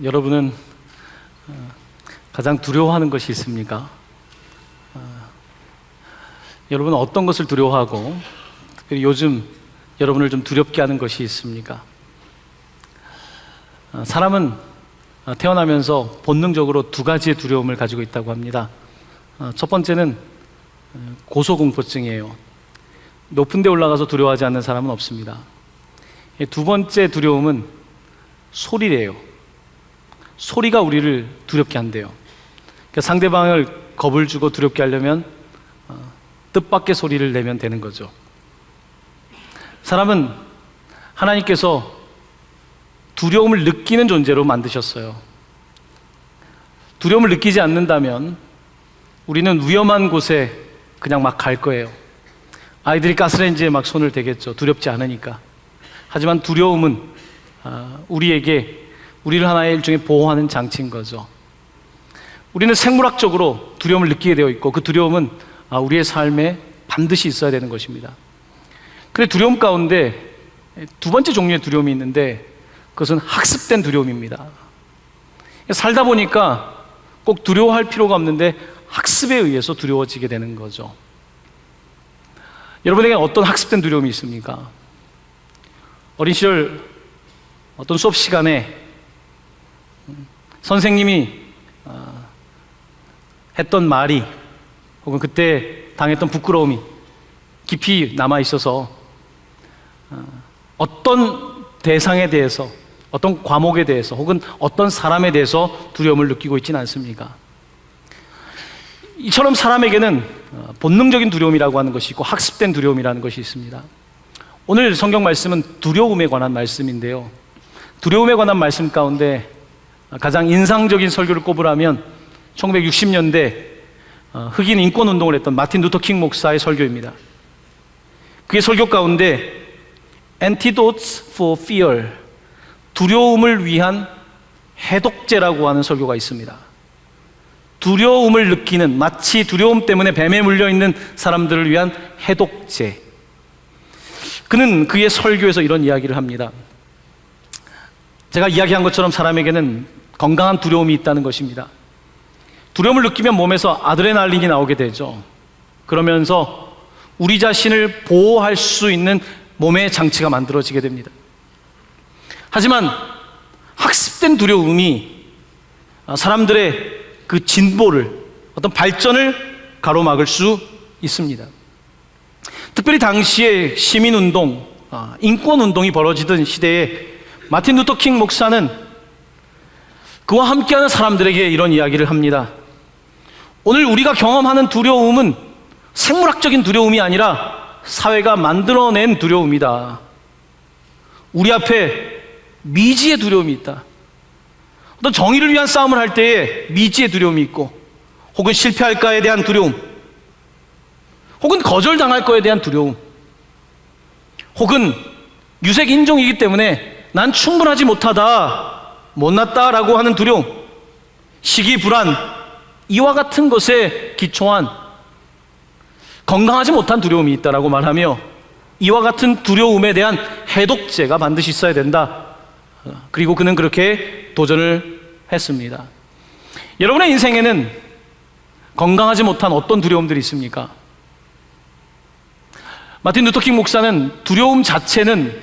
여러분은 가장 두려워하는 것이 있습니까? 여러분은 어떤 것을 두려워하고 특별히 요즘 여러분을 좀 두렵게 하는 것이 있습니까? 사람은 태어나면서 본능적으로 두 가지의 두려움을 가지고 있다고 합니다. 첫 번째는 고소공포증이에요. 높은 데 올라가서 두려워하지 않는 사람은 없습니다. 두 번째 두려움은 소리래요. 소리가 우리를 두렵게 한대요. 그러니까 상대방을 겁을 주고 두렵게 하려면 뜻밖의 소리를 내면 되는 거죠. 사람은 하나님께서 두려움을 느끼는 존재로 만드셨어요. 두려움을 느끼지 않는다면 우리는 위험한 곳에 그냥 막 갈 거예요. 아이들이 가스레인지에 막 손을 대겠죠. 두렵지 않으니까. 하지만 두려움은 우리를 하나의 일종의 보호하는 장치인 거죠. 우리는 생물학적으로 두려움을 느끼게 되어 있고 그 두려움은 우리의 삶에 반드시 있어야 되는 것입니다. 그런데 두려움 가운데 두 번째 종류의 두려움이 있는데 그것은 학습된 두려움입니다. 살다 보니까 꼭 두려워할 필요가 없는데 학습에 의해서 두려워지게 되는 거죠. 여러분에게 어떤 학습된 두려움이 있습니까? 어린 시절 어떤 수업 시간에 선생님이 했던 말이 혹은 그때 당했던 부끄러움이 깊이 남아있어서 어떤 대상에 대해서 어떤 과목에 대해서 혹은 어떤 사람에 대해서 두려움을 느끼고 있지는 않습니까? 이처럼 사람에게는 본능적인 두려움이라고 하는 것이 있고 학습된 두려움이라는 것이 있습니다. 오늘 성경 말씀은 두려움에 관한 말씀인데요, 두려움에 관한 말씀 가운데 가장 인상적인 설교를 꼽으라면 1960년대 흑인 인권운동을 했던 마틴 루터 킹 목사의 설교입니다. 그의 설교 가운데 Antidotes for Fear, 두려움을 위한 해독제라고 하는 설교가 있습니다. 두려움을 느끼는, 마치 두려움 때문에 뱀에 물려있는 사람들을 위한 해독제. 그는 그의 설교에서 이런 이야기를 합니다. 제가 이야기한 것처럼 사람에게는 건강한 두려움이 있다는 것입니다. 두려움을 느끼면 몸에서 아드레날린이 나오게 되죠. 그러면서 우리 자신을 보호할 수 있는 몸의 장치가 만들어지게 됩니다. 하지만 학습된 두려움이 사람들의 그 진보를, 어떤 발전을 가로막을 수 있습니다. 특별히 당시에 시민운동, 인권운동이 벌어지던 시대에 마틴 루터 킹 목사는 그와 함께하는 사람들에게 이런 이야기를 합니다. 오늘 우리가 경험하는 두려움은 생물학적인 두려움이 아니라 사회가 만들어낸 두려움이다. 우리 앞에 미지의 두려움이 있다. 어떤 정의를 위한 싸움을 할 때에 미지의 두려움이 있고, 혹은 실패할까에 대한 두려움, 혹은 거절당할 거에 대한 두려움, 혹은 유색 인종이기 때문에 난 충분하지 못하다, 못났다라고 하는 두려움, 시기, 불안, 이와 같은 것에 기초한 건강하지 못한 두려움이 있다라고 말하며 이와 같은 두려움에 대한 해독제가 반드시 있어야 된다. 그리고 그는 그렇게 도전을 했습니다. 여러분의 인생에는 건강하지 못한 어떤 두려움들이 있습니까? 마틴 루터 킹 목사는 두려움 자체는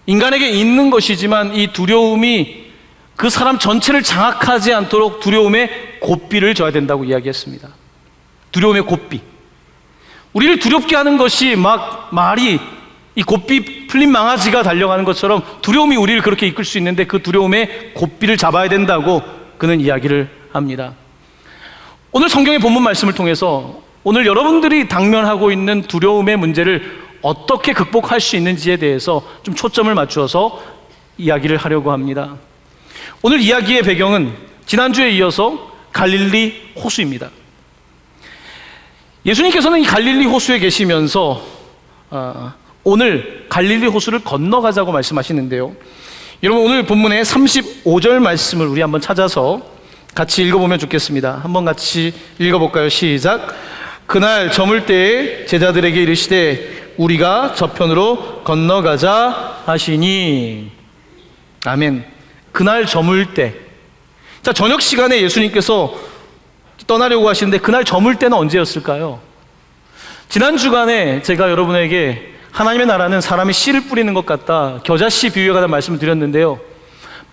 인간에게 있는 것이지만 이 두려움이 그 사람 전체를 장악하지 않도록 두려움의 고삐를 져야 된다고 이야기했습니다. 두려움의 고삐. 우리를 두렵게 하는 것이 막 말이 이 고삐 풀린 망아지가 달려가는 것처럼 두려움이 우리를 그렇게 이끌 수 있는데 그 두려움의 고삐를 잡아야 된다고 그는 이야기를 합니다. 오늘 성경의 본문 말씀을 통해서 오늘 여러분들이 당면하고 있는 두려움의 문제를 어떻게 극복할 수 있는지에 대해서 좀 초점을 맞추어서 이야기를 하려고 합니다. 오늘 이야기의 배경은 지난주에 이어서 갈릴리 호수입니다. 예수님께서는 이 갈릴리 호수에 계시면서 오늘 갈릴리 호수를 건너가자고 말씀하시는데요, 여러분 오늘 본문의 35절 말씀을 우리 한번 찾아서 같이 읽어보면 좋겠습니다. 한번 같이 읽어볼까요? 시작. 그날 저물 때에 제자들에게 이르시되 우리가 저편으로 건너가자 하시니. 아멘. 그날 저물 때. 자, 저녁 시간에 예수님께서 떠나려고 하시는데 그날 저물 때는 언제였을까요? 지난 주간에 제가 여러분에게 하나님의 나라는 사람이 씨를 뿌리는 것 같다, 겨자씨 비유에 관한 말씀을 드렸는데요.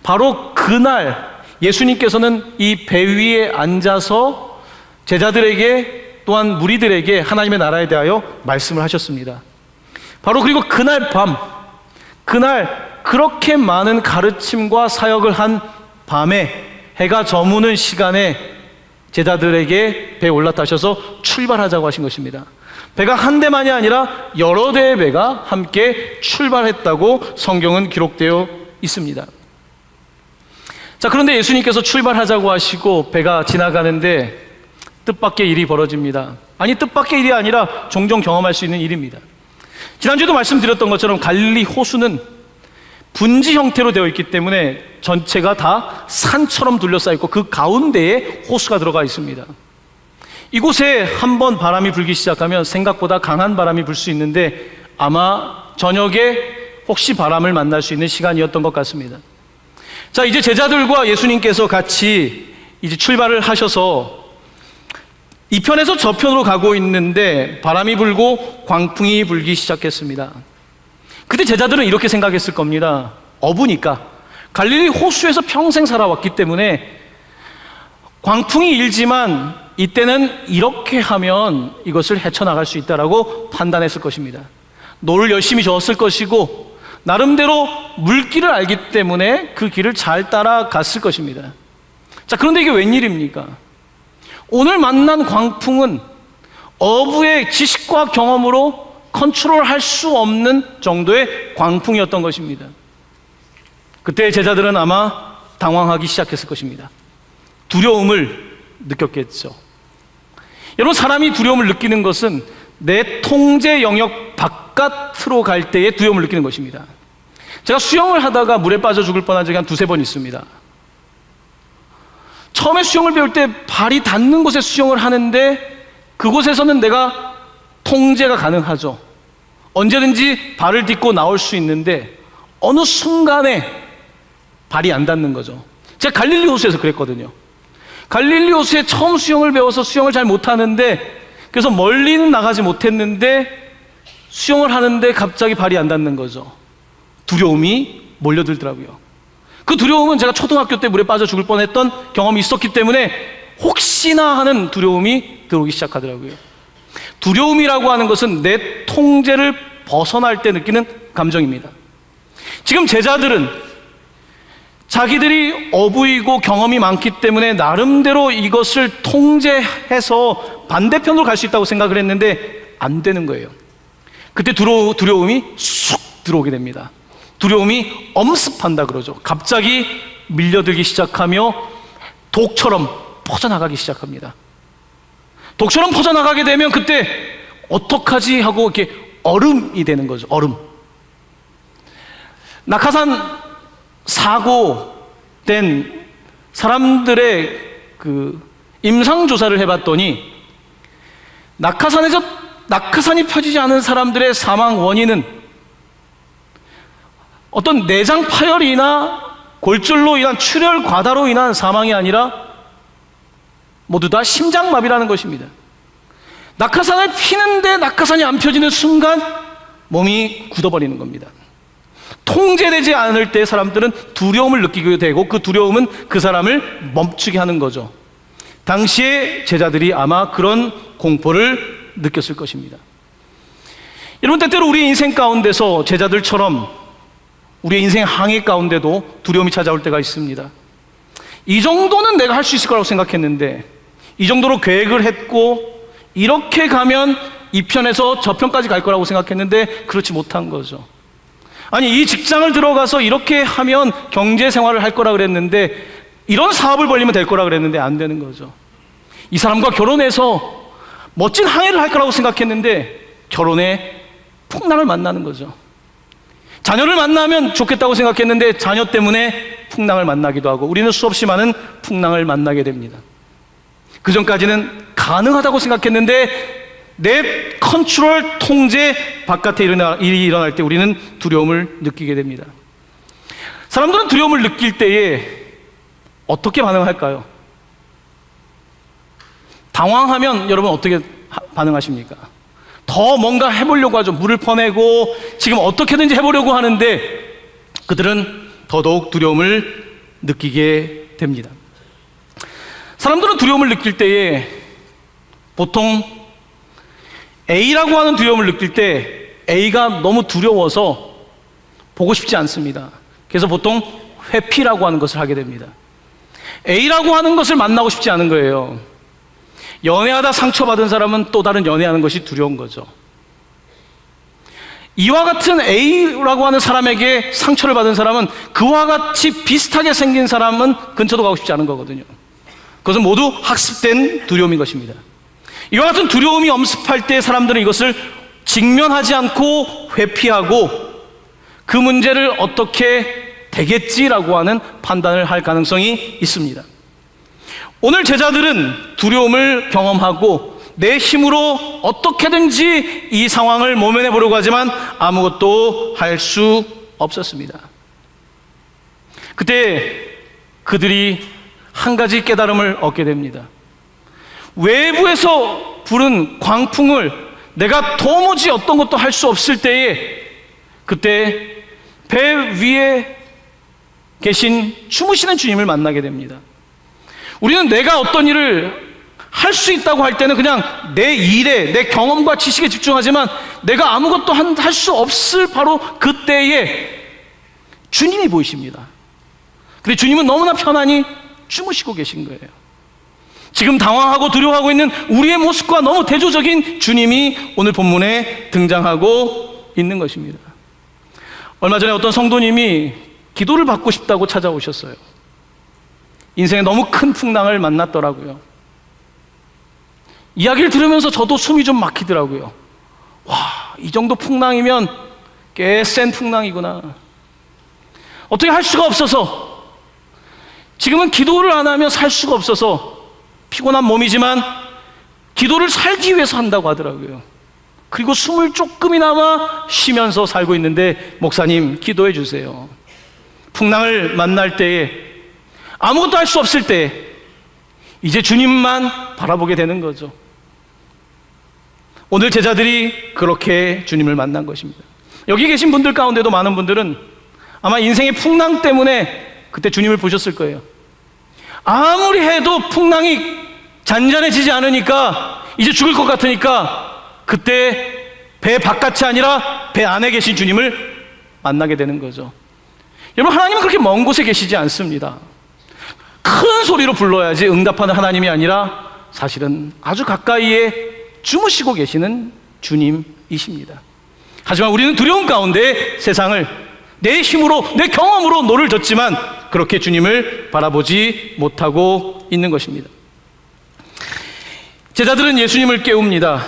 바로 그날 예수님께서는 이 배 위에 앉아서 제자들에게 또한 무리들에게 하나님의 나라에 대하여 말씀을 하셨습니다. 바로 그리고 그날 밤, 그날 그렇게 많은 가르침과 사역을 한 밤에 해가 저무는 시간에 제자들에게 배에 올라타셔서 출발하자고 하신 것입니다. 배가 한 대만이 아니라 여러 대의 배가 함께 출발했다고 성경은 기록되어 있습니다. 자, 그런데 예수님께서 출발하자고 하시고 배가 지나가는데 뜻밖의 일이 벌어집니다. 아니, 뜻밖의 일이 아니라 종종 경험할 수 있는 일입니다. 지난주에도 말씀드렸던 것처럼 갈릴리 호수는 분지 형태로 되어 있기 때문에 전체가 다 산처럼 둘러싸여 있고 그 가운데에 호수가 들어가 있습니다. 이곳에 한번 바람이 불기 시작하면 생각보다 강한 바람이 불 수 있는데 아마 저녁에 혹시 바람을 만날 수 있는 시간이었던 것 같습니다. 자, 이제 제자들과 예수님께서 같이 이제 출발을 하셔서 이 편에서 저 편으로 가고 있는데 바람이 불고 광풍이 불기 시작했습니다. 그때 제자들은 이렇게 생각했을 겁니다. 어부니까, 갈릴리 호수에서 평생 살아왔기 때문에 광풍이 일지만 이때는 이렇게 하면 이것을 헤쳐나갈 수 있다라고 판단했을 것입니다. 노를 열심히 저었을 것이고 나름대로 물길을 알기 때문에 그 길을 잘 따라갔을 것입니다. 자, 그런데 이게 웬일입니까? 오늘 만난 광풍은 어부의 지식과 경험으로 컨트롤할 수 없는 정도의 광풍이었던 것입니다. 그때 제자들은 아마 당황하기 시작했을 것입니다. 두려움을 느꼈겠죠. 여러분, 사람이 두려움을 느끼는 것은 내 통제 영역 바깥으로 갈 때에 두려움을 느끼는 것입니다. 제가 수영을 하다가 물에 빠져 죽을 뻔한 적이 한 두세 번 있습니다. 처음에 수영을 배울 때 발이 닿는 곳에 수영을 하는데 그곳에서는 내가 통제가 가능하죠. 언제든지 발을 딛고 나올 수 있는데 어느 순간에 발이 안 닿는 거죠. 제가 갈릴리 호수에서 그랬거든요. 갈릴리 호수에 처음 수영을 배워서 수영을 잘 못하는데, 그래서 멀리는 나가지 못했는데 수영을 하는데 갑자기 발이 안 닿는 거죠. 두려움이 몰려들더라고요. 그 두려움은 제가 초등학교 때 물에 빠져 죽을 뻔했던 경험이 있었기 때문에 혹시나 하는 두려움이 들어오기 시작하더라고요. 두려움이라고 하는 것은 내 통제를 벗어날 때 느끼는 감정입니다. 지금 제자들은 자기들이 어부이고 경험이 많기 때문에 나름대로 이것을 통제해서 반대편으로 갈 수 있다고 생각을 했는데 안 되는 거예요. 그때 두려움이 쑥 들어오게 됩니다. 두려움이 엄습한다 그러죠. 갑자기 밀려들기 시작하며 독처럼 퍼져나가기 시작합니다. 독처럼 퍼져나가게 되면 그때 어떡하지 하고 이렇게 얼음이 되는 거죠. 얼음. 낙하산 사고된 사람들의 그 임상조사를 해봤더니 낙하산이 펴지지 않은 사람들의 사망 원인은 어떤 내장 파열이나 골절로 인한 출혈 과다로 인한 사망이 아니라 모두 다 심장마비라는 것입니다. 낙하산을 피는데 낙하산이 안 펴지는 순간 몸이 굳어버리는 겁니다. 통제되지 않을 때 사람들은 두려움을 느끼게 되고 그 두려움은 그 사람을 멈추게 하는 거죠. 당시에 제자들이 아마 그런 공포를 느꼈을 것입니다. 여러분, 때때로 우리 인생 가운데서 제자들처럼 우리의 인생 항해 가운데도 두려움이 찾아올 때가 있습니다. 이 정도는 내가 할 수 있을 거라고 생각했는데, 이 정도로 계획을 했고 이렇게 가면 이 편에서 저 편까지 갈 거라고 생각했는데 그렇지 못한 거죠. 아니, 이 직장을 들어가서 이렇게 하면 경제 생활을 할 거라 그랬는데, 이런 사업을 벌리면 될 거라 그랬는데 안 되는 거죠. 이 사람과 결혼해서 멋진 항해를 할 거라고 생각했는데 결혼에 풍랑을 만나는 거죠. 자녀를 만나면 좋겠다고 생각했는데 자녀 때문에 풍랑을 만나기도 하고, 우리는 수없이 많은 풍랑을 만나게 됩니다. 그 전까지는 가능하다고 생각했는데 내 컨트롤, 통제 바깥에 일이 일어날 때 우리는 두려움을 느끼게 됩니다. 사람들은 두려움을 느낄 때에 어떻게 반응할까요? 당황하면 여러분 어떻게 반응하십니까? 더 뭔가 해보려고 하죠. 물을 퍼내고 지금 어떻게든지 해보려고 하는데 그들은 더더욱 두려움을 느끼게 됩니다. 사람들은 두려움을 느낄 때에 보통 A라고 하는 두려움을 느낄 때 A가 너무 두려워서 보고 싶지 않습니다. 그래서 보통 회피라고 하는 것을 하게 됩니다. A라고 하는 것을 만나고 싶지 않은 거예요. 연애하다 상처받은 사람은 또 다른 연애하는 것이 두려운 거죠. 이와 같은 A라고 하는 사람에게 상처를 받은 사람은 그와 같이 비슷하게 생긴 사람은 근처도 가고 싶지 않은 거거든요. 그것은 모두 학습된 두려움인 것입니다. 이와 같은 두려움이 엄습할 때 사람들은 이것을 직면하지 않고 회피하고 그 문제를 어떻게 되겠지라고 하는 판단을 할 가능성이 있습니다. 오늘 제자들은 두려움을 경험하고 내 힘으로 어떻게든지 이 상황을 모면해 보려고 하지만 아무것도 할 수 없었습니다. 그때 그들이 한 가지 깨달음을 얻게 됩니다. 외부에서 부른 광풍을 내가 도무지 어떤 것도 할 수 없을 때에 그때 배 위에 계신 주무시는 주님을 만나게 됩니다. 우리는 내가 어떤 일을 할 수 있다고 할 때는 그냥 내 일에, 내 경험과 지식에 집중하지만 내가 아무것도 할 수 없을 바로 그때에 주님이 보이십니다. 근데 주님은 너무나 편안히 주무시고 계신 거예요. 지금 당황하고 두려워하고 있는 우리의 모습과 너무 대조적인 주님이 오늘 본문에 등장하고 있는 것입니다. 얼마 전에 어떤 성도님이 기도를 받고 싶다고 찾아오셨어요. 인생에 너무 큰 풍랑을 만났더라고요. 이야기를 들으면서 저도 숨이 좀 막히더라고요. 와, 이 정도 풍랑이면 꽤 센 풍랑이구나. 어떻게 할 수가 없어서, 지금은 기도를 안 하면 살 수가 없어서 피곤한 몸이지만 기도를 살기 위해서 한다고 하더라고요. 그리고 숨을 조금이나마 쉬면서 살고 있는데 목사님 기도해 주세요. 풍랑을 만날 때에 아무것도 할 수 없을 때 이제 주님만 바라보게 되는 거죠. 오늘 제자들이 그렇게 주님을 만난 것입니다. 여기 계신 분들 가운데도 많은 분들은 아마 인생의 풍랑 때문에 그때 주님을 보셨을 거예요. 아무리 해도 풍랑이 잔잔해지지 않으니까 이제 죽을 것 같으니까 그때 배 바깥이 아니라 배 안에 계신 주님을 만나게 되는 거죠. 여러분, 하나님은 그렇게 먼 곳에 계시지 않습니다. 큰 소리로 불러야지 응답하는 하나님이 아니라 사실은 아주 가까이에 주무시고 계시는 주님이십니다. 하지만 우리는 두려움 가운데 세상을 내 힘으로, 내 경험으로 노를 젓지만 그렇게 주님을 바라보지 못하고 있는 것입니다. 제자들은 예수님을 깨웁니다.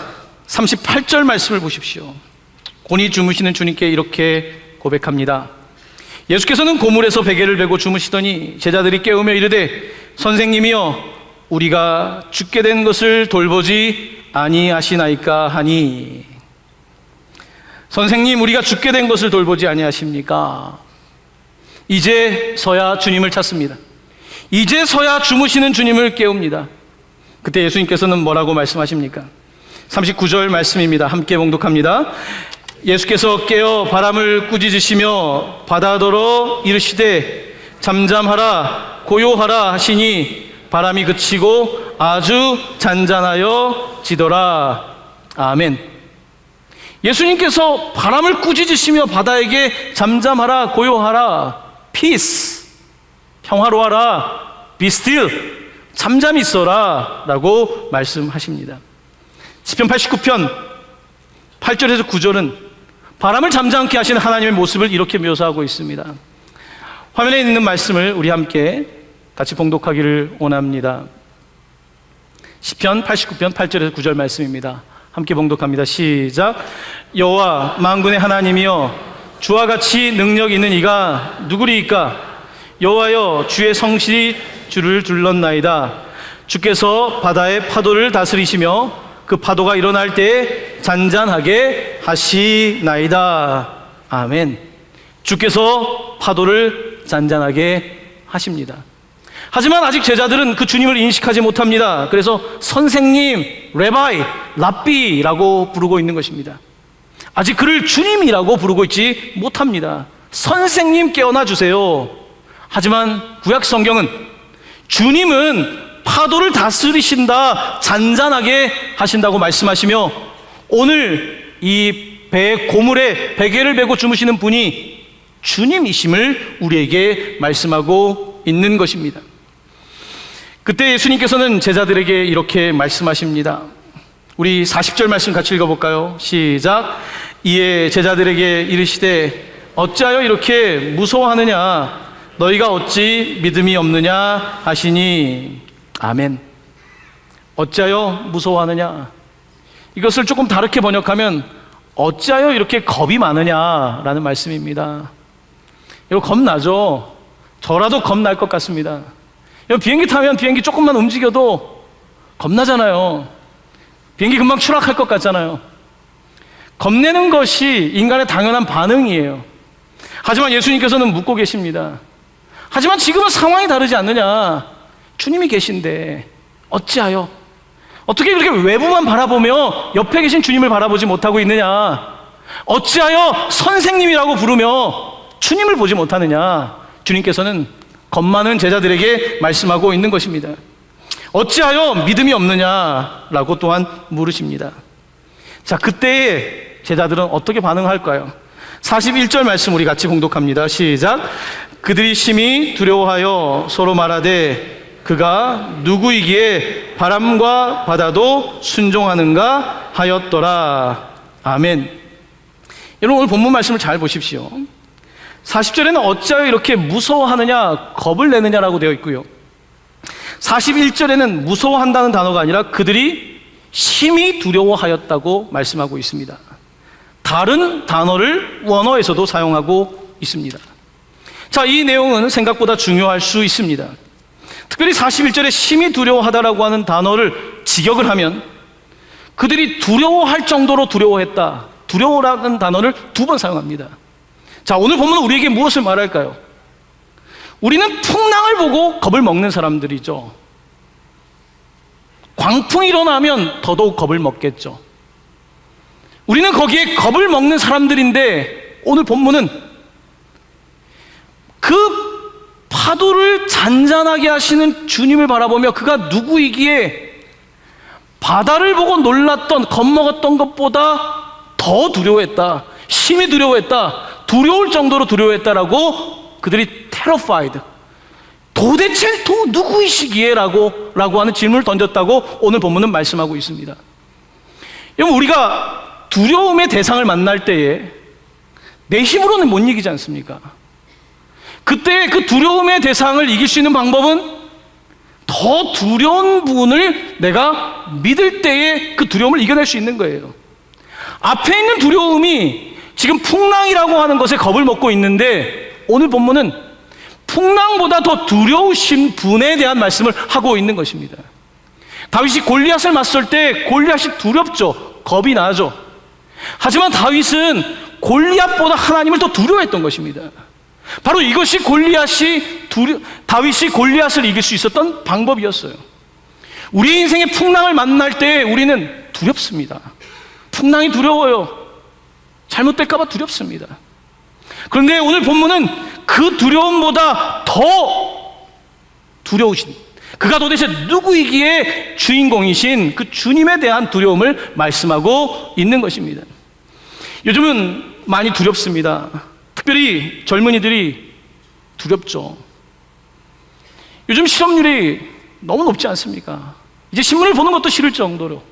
38절 말씀을 보십시오. 곤히 주무시는 주님께 이렇게 고백합니다. 예수께서는 고물에서 베개를 베고 주무시더니 제자들이 깨우며 이르되 선생님이여 우리가 죽게 된 것을 돌보지 아니하시나이까 하니. 선생님, 우리가 죽게 된 것을 돌보지 아니하십니까? 이제서야 주님을 찾습니다. 이제서야 주무시는 주님을 깨웁니다. 그때 예수님께서는 뭐라고 말씀하십니까? 39절 말씀입니다. 함께 봉독합니다. 예수께서 깨어 바람을 꾸짖으시며 바다더러 이르시되 잠잠하라 고요하라 하시니 바람이 그치고 아주 잔잔하여 지더라. 아멘. 예수님께서 바람을 꾸짖으시며 바다에게 잠잠하라 고요하라, peace, 평화로워라, be still, 잠잠히 있어라 라고 말씀하십니다. 시편 89편 8절에서 9절은 바람을 잠잠케 하시는 하나님의 모습을 이렇게 묘사하고 있습니다. 화면에 있는 말씀을 우리 함께 같이 봉독하기를 원합니다. 시편 89편 8절에서 9절 말씀입니다. 함께 봉독합니다. 시작. 여호와 만군의 하나님이여 주와 같이 능력 있는 이가 누구리이까? 여호와여 주의 성실이 주를 둘렀나이다. 주께서 바다의 파도를 다스리시며 그 파도가 일어날 때 잔잔하게 하시나이다. 아멘. 주께서 파도를 잔잔하게 하십니다. 하지만 아직 제자들은 그 주님을 인식하지 못합니다. 그래서 선생님, 레바이, 랍비라고 부르고 있는 것입니다. 아직 그를 주님이라고 부르고 있지 못합니다. 선생님 깨어나 주세요. 하지만 구약 성경은 주님은 파도를 다스리신다, 잔잔하게 하신다고 말씀하시며 오늘 이 배 고물에 베개를 베고 주무시는 분이 주님이심을 우리에게 말씀하고 있는 것입니다. 그때 예수님께서는 제자들에게 이렇게 말씀하십니다. 우리 40절 말씀 같이 읽어볼까요? 시작. 이에 제자들에게 이르시되 어찌하여 이렇게 무서워하느냐? 너희가 어찌 믿음이 없느냐 하시니. 아멘. 어찌하여 무서워하느냐? 이것을 조금 다르게 번역하면 어찌하여 이렇게 겁이 많으냐라는 말씀입니다. 여러분, 겁나죠? 저라도 겁날 것 같습니다. 여러분, 비행기 타면 비행기 조금만 움직여도 겁나잖아요. 비행기 금방 추락할 것 같잖아요. 겁내는 것이 인간의 당연한 반응이에요. 하지만 예수님께서는 묻고 계십니다. 하지만 지금은 상황이 다르지 않느냐? 주님이 계신데 어찌하여? 어떻게 그렇게 외부만 바라보며 옆에 계신 주님을 바라보지 못하고 있느냐? 어찌하여 선생님이라고 부르며 주님을 보지 못하느냐? 주님께서는 겁 많은 제자들에게 말씀하고 있는 것입니다. 어찌하여 믿음이 없느냐라고 또한 물으십니다. 자, 그때에 제자들은 어떻게 반응할까요? 41절 말씀 우리 같이 봉독합니다. 시작. 그들이 심히 두려워하여 서로 말하되 그가 누구이기에 바람과 바다도 순종하는가 하였더라. 아멘. 여러분, 오늘 본문 말씀을 잘 보십시오. 40절에는 어찌하여 이렇게 무서워하느냐, 겁을 내느냐라고 되어 있고요. 41절에는 무서워한다는 단어가 아니라 그들이 심히 두려워하였다고 말씀하고 있습니다. 다른 단어를 원어에서도 사용하고 있습니다. 자, 이 내용은 생각보다 중요할 수 있습니다. 특별히 41절에 심히 두려워하다라고 하는 단어를 직역을 하면 그들이 두려워할 정도로 두려워했다. 두려워라는 단어를 2번 사용합니다. 자, 오늘 본문은 우리에게 무엇을 말할까요? 우리는 풍랑을 보고 겁을 먹는 사람들이죠. 광풍이 일어나면 더더욱 겁을 먹겠죠. 우리는 거기에 겁을 먹는 사람들인데 오늘 본문은 그 파도를 잔잔하게 하시는 주님을 바라보며 그가 누구이기에 바다를 보고 놀랐던, 겁먹었던 것보다 더 두려워했다. 심히 두려워했다. 두려울 정도로 두려워했다라고 그들이 terrified. 도대체 누구이시기에? 라고 하는 질문을 던졌다고 오늘 본문은 말씀하고 있습니다. 여러분, 우리가 두려움의 대상을 만날 때에 내 힘으로는 못 이기지 않습니까? 그때 그 두려움의 대상을 이길 수 있는 방법은 더 두려운 분을 내가 믿을 때에 그 두려움을 이겨낼 수 있는 거예요. 앞에 있는 두려움이 지금 풍랑이라고 하는 것에 겁을 먹고 있는데 오늘 본문은 풍랑보다 더 두려우신 분에 대한 말씀을 하고 있는 것입니다. 다윗이 골리앗을 맞설 때 골리앗이 두렵죠. 겁이 나죠. 하지만 다윗은 골리앗보다 하나님을 더 두려워했던 것입니다. 바로 이것이 다윗이 골리앗을 이길 수 있었던 방법이었어요. 우리 인생의 풍랑을 만날 때 우리는 두렵습니다. 풍랑이 두려워요. 잘못될까 봐 두렵습니다. 그런데 오늘 본문은 그 두려움보다 더 두려우신, 그가 도대체 누구이기에 주인공이신 그 주님에 대한 두려움을 말씀하고 있는 것입니다. 요즘은 많이 두렵습니다. 특별히 젊은이들이 두렵죠. 요즘 실업률이 너무 높지 않습니까? 이제 신문을 보는 것도 싫을 정도로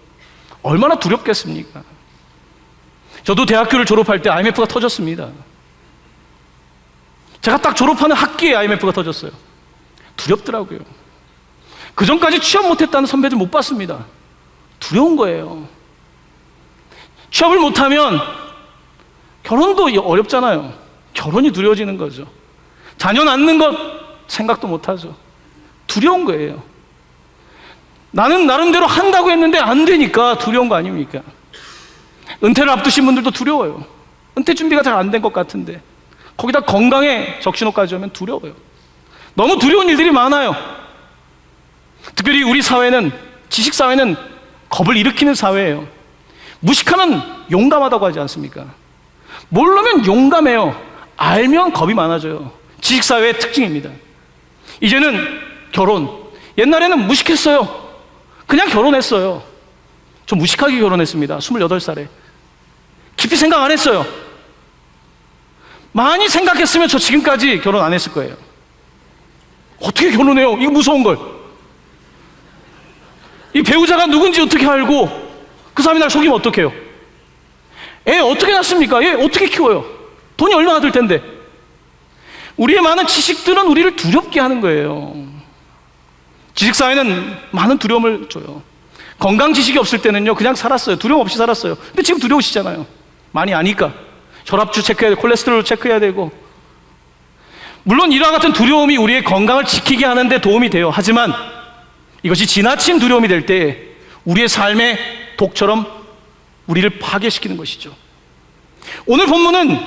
얼마나 두렵겠습니까? 저도 대학교를 졸업할 때 IMF가 터졌습니다. 제가 딱 졸업하는 학기에 IMF가 터졌어요. 두렵더라고요. 그 전까지 취업 못했다는 선배들 못 봤습니다. 두려운 거예요. 취업을 못하면 결혼도 어렵잖아요. 결혼이 두려워지는 거죠. 자녀 낳는 것 생각도 못하죠. 두려운 거예요. 나는 나름대로 한다고 했는데 안 되니까 두려운 거 아닙니까? 은퇴를 앞두신 분들도 두려워요. 은퇴 준비가 잘 안 된 것 같은데 거기다 건강에 적신호까지 오면 두려워요. 너무 두려운 일들이 많아요. 특별히 우리 사회는, 지식사회는 겁을 일으키는 사회예요. 무식하면 용감하다고 하지 않습니까? 모르면 용감해요. 알면 겁이 많아져요. 지식사회의 특징입니다. 이제는 결혼, 옛날에는 무식했어요. 그냥 결혼했어요. 저 무식하게 결혼했습니다. 28살에. 깊이 생각 안 했어요. 많이 생각했으면 저 지금까지 결혼 안 했을 거예요. 어떻게 결혼해요? 이거 무서운 걸. 이 배우자가 누군지 어떻게 알고 그 사람이 날 속이면 어떡해요? 애 어떻게 낳습니까? 애 어떻게 키워요? 돈이 얼마나 들 텐데. 우리의 많은 지식들은 우리를 두렵게 하는 거예요. 지식사회는 많은 두려움을 줘요. 건강 지식이 없을 때는요, 그냥 살았어요. 두려움 없이 살았어요. 근데 지금 두려우시잖아요. 많이 아니까. 혈압주 체크해야 되고, 콜레스테롤 체크해야 되고. 물론 이와 같은 두려움이 우리의 건강을 지키게 하는데 도움이 돼요. 하지만 이것이 지나친 두려움이 될 때 우리의 삶의 독처럼 우리를 파괴시키는 것이죠. 오늘 본문은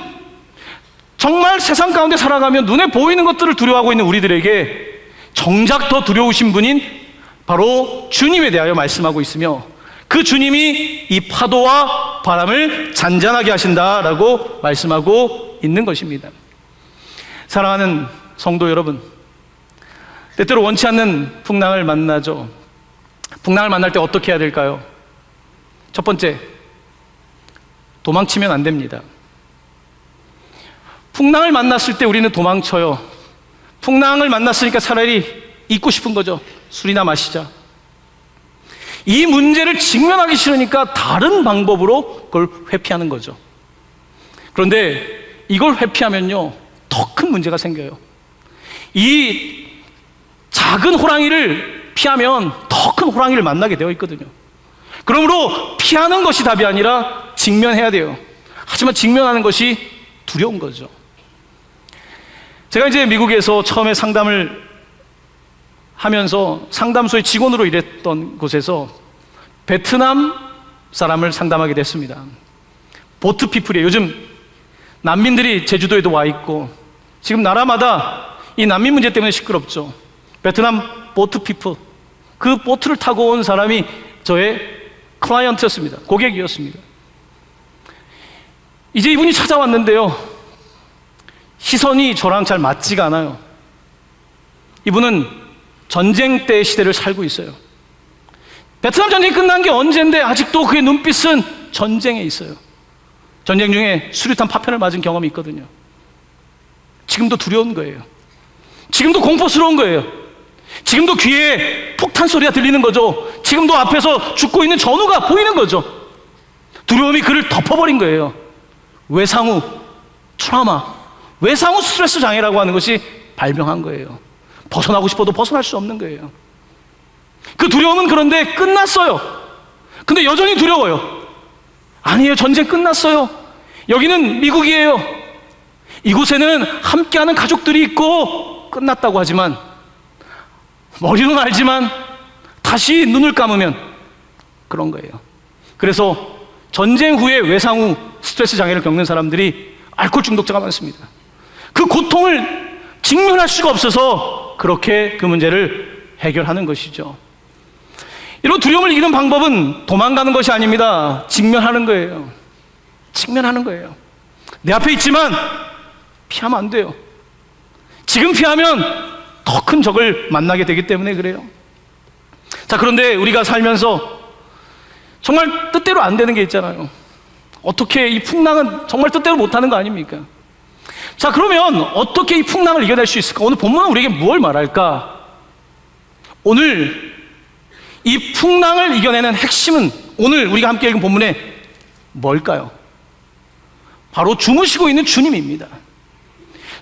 정말 세상 가운데 살아가며 눈에 보이는 것들을 두려워하고 있는 우리들에게 정작 더 두려우신 분인 바로 주님에 대하여 말씀하고 있으며, 그 주님이 이 파도와 바람을 잔잔하게 하신다라고 말씀하고 있는 것입니다. 사랑하는 성도 여러분, 때때로 원치 않는 풍랑을 만나죠. 풍랑을 만날 때 어떻게 해야 될까요? 첫 번째, 도망치면 안 됩니다. 풍랑을 만났을 때 우리는 도망쳐요. 풍랑을 만났으니까 차라리 잊고 싶은 거죠. 술이나 마시자. 이 문제를 직면하기 싫으니까 다른 방법으로 그걸 회피하는 거죠. 그런데 이걸 회피하면요, 더 큰 문제가 생겨요. 이 작은 호랑이를 피하면 더 큰 호랑이를 만나게 되어 있거든요. 그러므로 피하는 것이 답이 아니라 직면해야 돼요. 하지만 직면하는 것이 두려운 거죠. 제가 이제 미국에서 처음에 상담을 하면서 상담소의 직원으로 일했던 곳에서 베트남 사람을 상담하게 됐습니다. 보트 피플이에요. 요즘 난민들이 제주도에도 와 있고 지금 나라마다 이 난민 문제 때문에 시끄럽죠. 베트남 보트 피플, 그 보트를 타고 온 사람이 저의 클라이언트였습니다. 고객이었습니다. 이제 이분이 찾아왔는데요, 시선이 저랑 잘 맞지가 않아요. 이분은 전쟁 때 시대를 살고 있어요. 베트남 전쟁이 끝난 게 언젠데 아직도 그의 눈빛은 전쟁에 있어요. 전쟁 중에 수류탄 파편을 맞은 경험이 있거든요. 지금도 두려운 거예요. 지금도 공포스러운 거예요. 지금도 귀에 폭탄 소리가 들리는 거죠. 지금도 앞에서 죽고 있는 전우가 보이는 거죠. 두려움이 그를 덮어버린 거예요. 외상후 트라우마, 외상후 스트레스 장애라고 하는 것이 발병한 거예요. 벗어나고 싶어도 벗어날 수 없는 거예요. 그 두려움은 그런데 끝났어요. 근데 여전히 두려워요. 아니에요, 전쟁 끝났어요. 여기는 미국이에요. 이곳에는 함께하는 가족들이 있고 끝났다고 하지만, 머리는 알지만 다시 눈을 감으면 그런 거예요. 그래서 전쟁 후에 외상후 스트레스 장애를 겪는 사람들이 알코올 중독자가 많습니다. 그 고통을 직면할 수가 없어서 그렇게 그 문제를 해결하는 것이죠. 이런 두려움을 이기는 방법은 도망가는 것이 아닙니다. 직면하는 거예요. 직면하는 거예요. 내 앞에 있지만 피하면 안 돼요. 지금 피하면 더 큰 적을 만나게 되기 때문에 그래요. 자, 그런데 우리가 살면서 정말 뜻대로 안 되는 게 있잖아요. 어떻게 이 풍랑은 정말 뜻대로 못하는 거 아닙니까? 자, 그러면 어떻게 이 풍랑을 이겨낼 수 있을까? 오늘 본문은 우리에게 뭘 말할까? 오늘 이 풍랑을 이겨내는 핵심은 오늘 우리가 함께 읽은 본문에 뭘까요? 바로 주무시고 있는 주님입니다.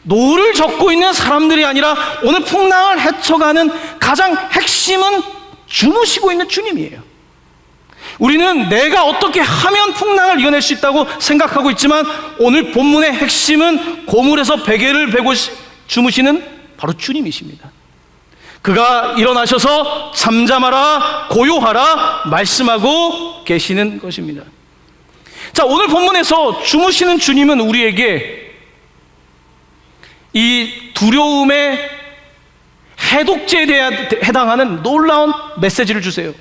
노를 젓고 있는 사람들이 아니라 오늘 풍랑을 헤쳐가는 가장 핵심은 주무시고 있는 주님이에요. 우리는 내가 어떻게 하면 풍랑을 이겨낼 수 있다고 생각하고 있지만 오늘 본문의 핵심은 고물에서 베개를 베고 주무시는 바로 주님이십니다. 그가 일어나셔서 잠잠하라, 고요하라 말씀하고 계시는 것입니다. 자, 오늘 본문에서 주무시는 주님은 우리에게 이 두려움의 해독제에 해당하는 놀라운 메시지를 주세요.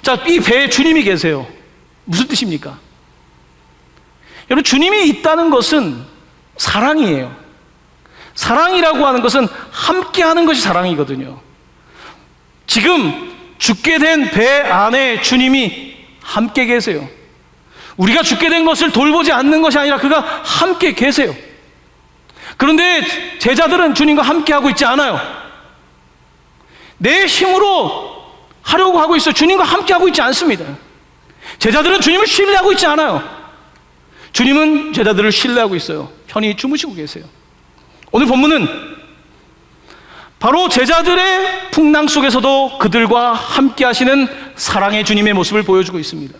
자, 이 배에 주님이 계세요. 무슨 뜻입니까? 여러분, 주님이 있다는 것은 사랑이에요. 사랑이라고 하는 것은 함께 하는 것이 사랑이거든요. 지금 죽게 된 배 안에 주님이 함께 계세요. 우리가 죽게 된 것을 돌보지 않는 것이 아니라 그가 함께 계세요. 그런데 제자들은 주님과 함께 하고 있지 않아요. 내 힘으로 하려고 하고 있어요. 주님과 함께 하고 있지 않습니다. 제자들은 주님을 신뢰하고 있지 않아요. 주님은 제자들을 신뢰하고 있어요. 편히 주무시고 계세요. 오늘 본문은 바로 제자들의 풍랑 속에서도 그들과 함께 하시는 사랑의 주님의 모습을 보여주고 있습니다.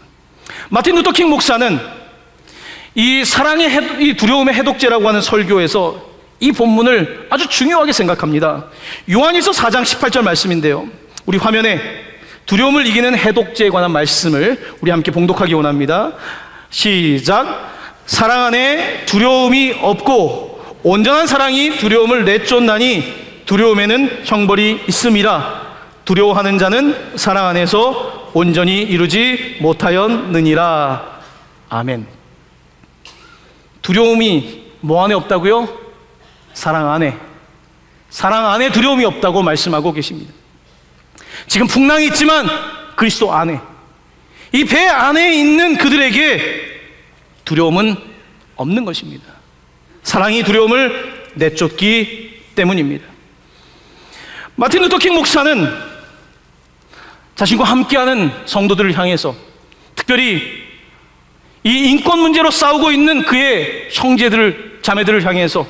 마틴 루터 킹 목사는 이 이 두려움의 해독제라고 하는 설교에서 이 본문을 아주 중요하게 생각합니다. 요한일서 4장 18절 말씀인데요, 우리 화면에 두려움을 이기는 해독제에 관한 말씀을 우리 함께 봉독하기 원합니다. 시작. 사랑 안에 두려움이 없고 온전한 사랑이 두려움을 내쫓나니 두려움에는 형벌이 있음이라. 두려워하는 자는 사랑 안에서 온전히 이루지 못하였느니라. 아멘. 두려움이 뭐 안에 없다고요? 사랑 안에. 사랑 안에 두려움이 없다고 말씀하고 계십니다. 지금 풍랑이 있지만 그리스도 안에, 이 배 안에 있는 그들에게 두려움은 없는 것입니다. 사랑이 두려움을 내쫓기 때문입니다. 마틴 루터 킹 목사는 자신과 함께하는 성도들을 향해서, 특별히 이 인권 문제로 싸우고 있는 그의 형제들을, 자매들을 향해서,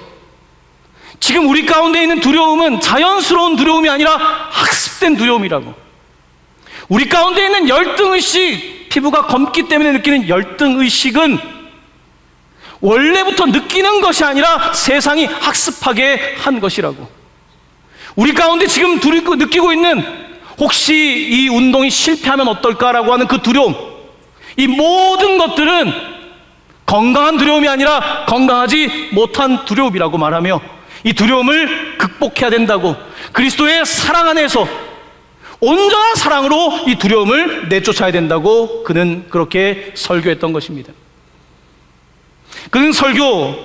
지금 우리 가운데 있는 두려움은 자연스러운 두려움이 아니라 학습된 두려움이라고, 우리 가운데 있는 열등의식, 피부가 검기 때문에 느끼는 열등의식은 원래부터 느끼는 것이 아니라 세상이 학습하게 한 것이라고, 우리 가운데 지금 느끼고 있는 혹시 이 운동이 실패하면 어떨까라고 하는 그 두려움, 이 모든 것들은 건강한 두려움이 아니라 건강하지 못한 두려움이라고 말하며, 이 두려움을 극복해야 된다고, 그리스도의 사랑 안에서 온전한 사랑으로 이 두려움을 내쫓아야 된다고 그는 그렇게 설교했던 것입니다. 그는 설교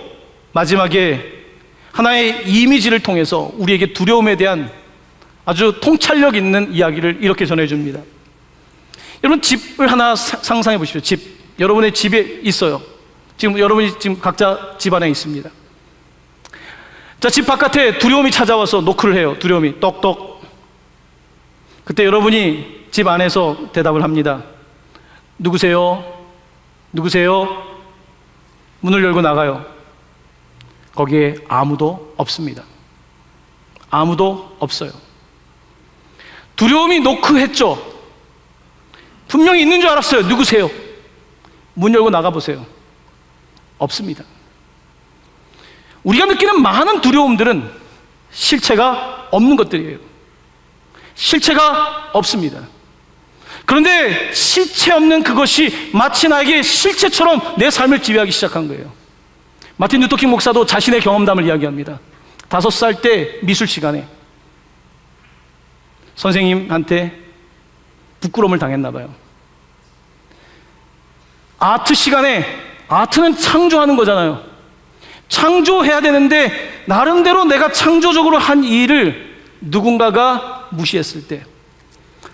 마지막에 하나의 이미지를 통해서 우리에게 두려움에 대한 아주 통찰력 있는 이야기를 이렇게 전해줍니다. 여러분, 집을 하나 상상해 보십시오. 집, 여러분의 집에 있어요. 지금 여러분이 지금 각자 집 안에 있습니다. 자, 집 바깥에 두려움이 찾아와서 노크를 해요. 두려움이 똑똑. 그때 여러분이 집 안에서 대답을 합니다. 누구세요? 누구세요? 문을 열고 나가요. 거기에 아무도 없습니다. 아무도 없어요. 두려움이 노크했죠. 분명히 있는 줄 알았어요. 누구세요? 문 열고 나가보세요. 없습니다. 우리가 느끼는 많은 두려움들은 실체가 없는 것들이에요. 실체가 없습니다. 그런데 실체 없는 그것이 마치 나에게 실체처럼 내 삶을 지배하기 시작한 거예요. 마틴 루터 킹 목사도 자신의 경험담을 이야기합니다. 5살 때 미술 시간에 선생님한테 부끄러움을 당했나 봐요. 아트 시간에, 아트는 창조하는 거잖아요. 창조해야 되는데 나름대로 내가 창조적으로 한 일을 누군가가 무시했을 때,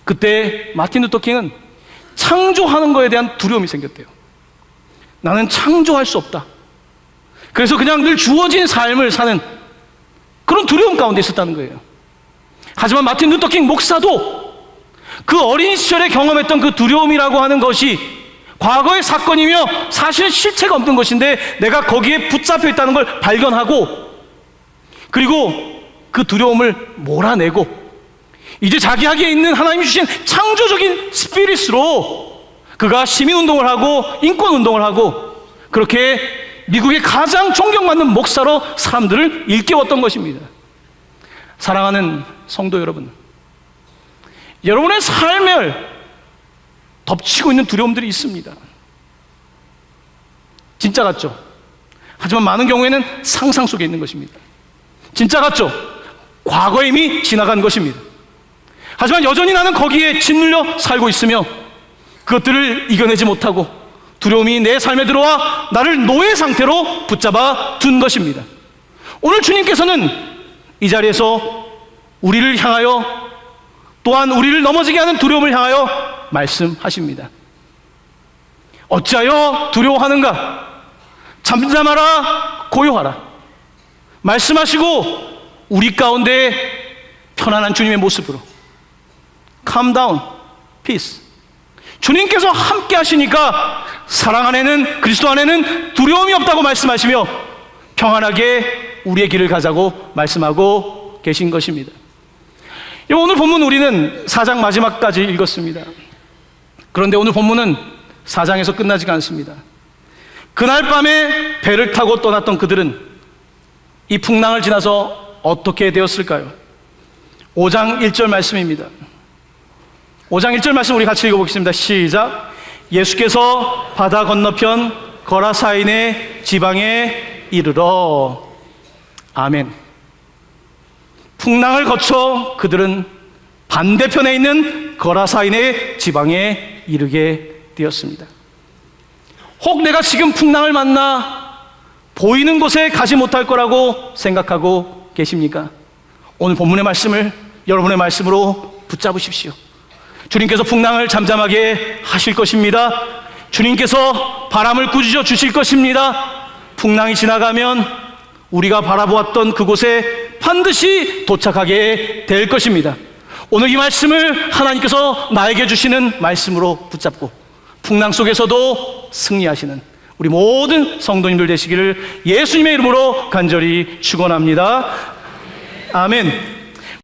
그때 마틴 루터 킹은 창조하는 거에 대한 두려움이 생겼대요. 나는 창조할 수 없다. 그래서 그냥 늘 주어진 삶을 사는 그런 두려움 가운데 있었다는 거예요. 하지만 마틴 루터 킹 목사도 그 어린 시절에 경험했던 그 두려움이라고 하는 것이 과거의 사건이며 사실은 실체가 없는 것인데 내가 거기에 붙잡혀 있다는 걸 발견하고, 그리고 그 두려움을 몰아내고 이제 자기에게 있는 하나님이 주신 창조적인 스피릿으로 그가 시민운동을 하고 인권운동을 하고, 그렇게 미국의 가장 존경받는 목사로 사람들을 일깨웠던 것입니다. 사랑하는 성도 여러분, 여러분의 삶을 덮치고 있는 두려움들이 있습니다. 진짜 같죠? 하지만 많은 경우에는 상상 속에 있는 것입니다. 진짜 같죠? 과거에 이미 지나간 것입니다. 하지만 여전히 나는 거기에 짓눌려 살고 있으며 그것들을 이겨내지 못하고 두려움이 내 삶에 들어와 나를 노예 상태로 붙잡아 둔 것입니다. 오늘 주님께서는 이 자리에서 우리를 향하여 또한 우리를 넘어지게 하는 두려움을 향하여 말씀하십니다. 어찌하여 두려워하는가? 잠잠하라, 고요하라. 말씀하시고 우리 가운데 편안한 주님의 모습으로 calm down, peace. 주님께서 함께 하시니까 사랑 안에는, 그리스도 안에는 두려움이 없다고 말씀하시며 평안하게 우리의 길을 가자고 말씀하고 계신 것입니다. 오늘 본문 우리는 4장 마지막까지 읽었습니다. 그런데 오늘 본문은 4장에서 끝나지가 않습니다. 그날 밤에 배를 타고 떠났던 그들은 이 풍랑을 지나서 어떻게 되었을까요? 5장 1절 말씀입니다. 5장 1절 말씀 우리 같이 읽어보겠습니다. 시작. 예수께서 바다 건너편 거라사인의 지방에 이르러. 아멘. 풍랑을 거쳐 그들은 반대편에 있는 거라사인의 지방에 이르게 되었습니다. 혹 내가 지금 풍랑을 만나 보이는 곳에 가지 못할 거라고 생각하고 계십니까? 오늘 본문의 말씀을 여러분의 말씀으로 붙잡으십시오. 주님께서 풍랑을 잠잠하게 하실 것입니다. 주님께서 바람을 꾸짖어 주실 것입니다. 풍랑이 지나가면 우리가 바라보았던 그곳에 반드시 도착하게 될 것입니다. 오늘 이 말씀을 하나님께서 나에게 주시는 말씀으로 붙잡고 풍랑 속에서도 승리하시는 우리 모든 성도님들 되시기를 예수님의 이름으로 간절히 축원합니다. 아멘.